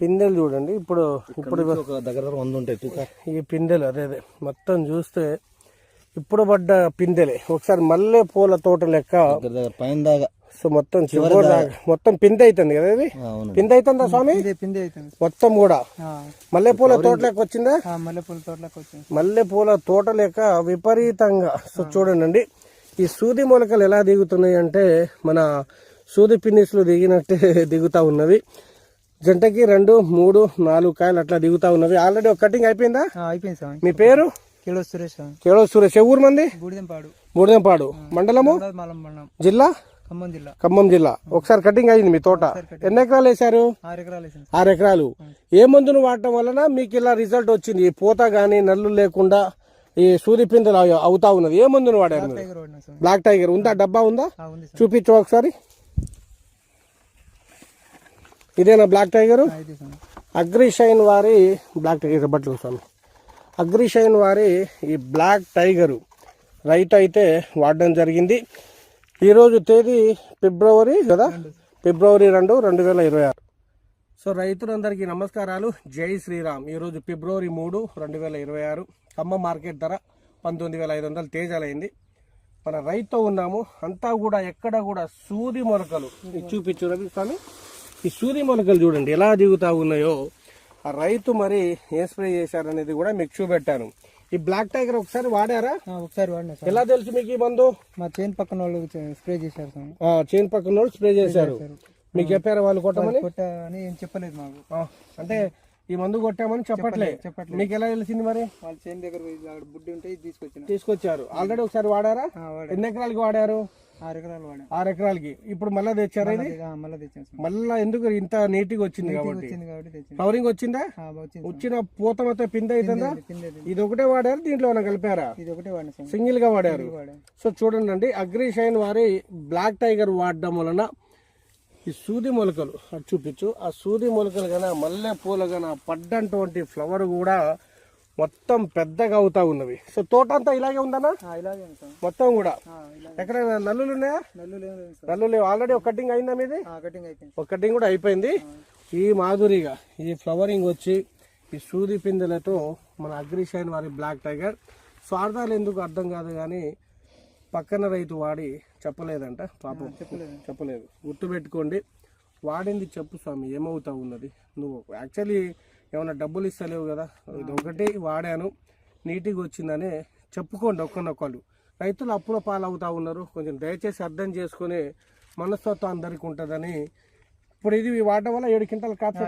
పిందెలు చూడండి. ఇప్పుడు దగ్గర 100 ఉంటాయి ఈ పిందెలు. అదే మొత్తం చూస్తే ఇప్పుడు పడ్డ పిందెలే. ఒకసారి మల్లె పూల తోట లెక్క పైన దాకా. సో మొత్తం చివరి దాకా మొత్తం పిందె అవుతుంది కదా. ఇది పిందె అవుతుందా స్వామి? మొత్తం కూడా మల్లె పూల తోట లెక్క వచ్చిందా? మల్లె పూల తోట లెక్క విపరీతంగా. సో చూడండి ఈ సూది మొలకలు ఎలా దిగుతున్నాయి అంటే మన సూది పిన్నిస్లు దిగినట్టే దిగుతా ఉన్నవి. జంటకి 2, 3, 4 కాయలు అట్లా దిగుతా ఉన్నవి. ఆల్రెడీ ఒక కటింగ్ అయిపోయిందా? అయిపోయింది సార్. మీ పేరు? కేళో సురేష్. కేళో సురేష్. ఏ ఊరు మంది? బూడిదంపాడు మండలము, జిల్లా ఖమ్మం జిల్లా. ఒకసారి కటింగ్ అయింది మీ తోట. ఎన్ని ఎకరాలు వేసారు? 6 ఎకరాలు. ఏ మందును వాడటం వలన మీకు ఇలా రిజల్ట్ వచ్చింది? ఈ పూత గానీ నల్లు లేకుండా ఈ సూది పిందెలు అవుతా ఉన్నది. ఏ మందును వాడారు? బ్లాక్ టైగర్ ఉందా? డబ్బా ఉందా? చూపించు ఒకసారి. ఇదేనా బ్లాక్ టైగర్? అగ్రిషైన్ వారి బ్లాక్ టైగర్ బట్లు స్వామి. అగ్రిషైన్ వారి ఈ బ్లాక్ టైగరు రైతు అయితే వాడడం జరిగింది. ఈరోజు తేదీ ఫిబ్రవరి కదా, ఫిబ్రవరి 2, 2026. సో రైతులందరికీ నమస్కారాలు, జై శ్రీరామ్. ఈరోజు ఫిబ్రవరి 3, 2026. ఖమ్మం మార్కెట్ ధర 19,500 తేజాలైంది. మన రైతు ఉన్నాము. అంతా కూడా ఎక్కడ కూడా సూది మొలకలు చూపించు రవి స్వామి. ఈ సూది మొలకలు చూడండి ఎలా దిగుతా ఉన్నాయో. ఆ రైతు మరి ఏం స్ప్రే చేశారనేది కూడా మీకు చూపెట్టాను. ఈ బ్లాక్ టైగర్ ఒకసారి వాడారా? ఒకసారి వాడినా. ఎలా తెలుసు మీకు ఈ మందు? మా చేను పక్కన వాళ్ళు స్ప్రే చేశారు. చేను పక్కన వాళ్ళు స్ప్రే చేశారు. మీకు చెప్పారా వాళ్ళు కొట్టమని? అని ఏం చెప్పలేదు మాకు. అంటే ఈ మందు కొట్టామని చెప్పట్లే. మీకు ఎలా తెలిసింది మరి? వాళ్ళ చేను దగ్గర బుడ్డి ఉంటే తీసుకొచ్చారు. ఆల్రెడీ ఒకసారి వాడారా? ఎన్ని ఎకరాలకి వాడారు? 6 ఎకరాలు వాడారు. 6 ఎకరాలకి. ఇప్పుడు మళ్ళీ తెచ్చారా? ఇది మళ్ళీ ఎందుకు ఇంత నీట్గా వచ్చింది కాబట్టి ఫ్లవరింగ్ వచ్చిందా? వచ్చిన పూత మొత్తం పిందె అవుతుందా? ఇది ఒకటే వాడారు, దీంట్లో ఏమైనా కలిపారా? ఇది ఒకటే వాడిన, సింగిల్ గా వాడారు. సో చూడండి అగ్రిషైన్ వారి బ్లాక్ టైగర్ వాడడం వలన ఈ సూది మొలకలు అటు చూపించు. ఆ సూది మొలకలు కన్నా మల్లె పూల కన్నా పడ్డంటువంటి ఫ్లవర్ కూడా మొత్తం పెద్దగా అవుతా ఉన్నవి. సో తోట అంతా ఇలాగే ఉందన్నా? ఇలాగే మొత్తం కూడా. ఎక్కడైనా నల్లులు ఉన్నాయా? నల్లు లేవు. ఆల్రెడీ ఒక కటింగ్ అయిందా మీది? ఒక కటింగ్ కూడా అయిపోయింది. ఈ మాధురిగా ఈ ఫ్లవరింగ్ వచ్చి ఈ సూది పిందెలతో మన అగ్రిషైన్ వారి బ్లాక్ టైగర్. స్వార్థాలు ఎందుకు అర్థం కాదు కానీ పక్కన రైతు వాడి చెప్పలేదంట పాపం. చెప్పలేదు. గుర్తుపెట్టుకోండి, వాడింది చెప్పు స్వామి. ఏమవుతా ఉన్నది? నువ్వు యాక్చువల్లీ ఏమైనా డబ్బులు ఇస్తలేవు కదా. ఇది ఒకటి వాడాను, నీట్గా వచ్చిందనే చెప్పుకోండి ఒక్కనొక్కళ్ళు. రైతులు అప్పుల పాలవుతా ఉన్నారు. కొంచెం దయచేసి అర్థం చేసుకుని మనస్తత్వం అందరికీ ఉంటుందని. ఇప్పుడు ఇది వాడటం వల్ల 7 క్వింటాల్ కాపు.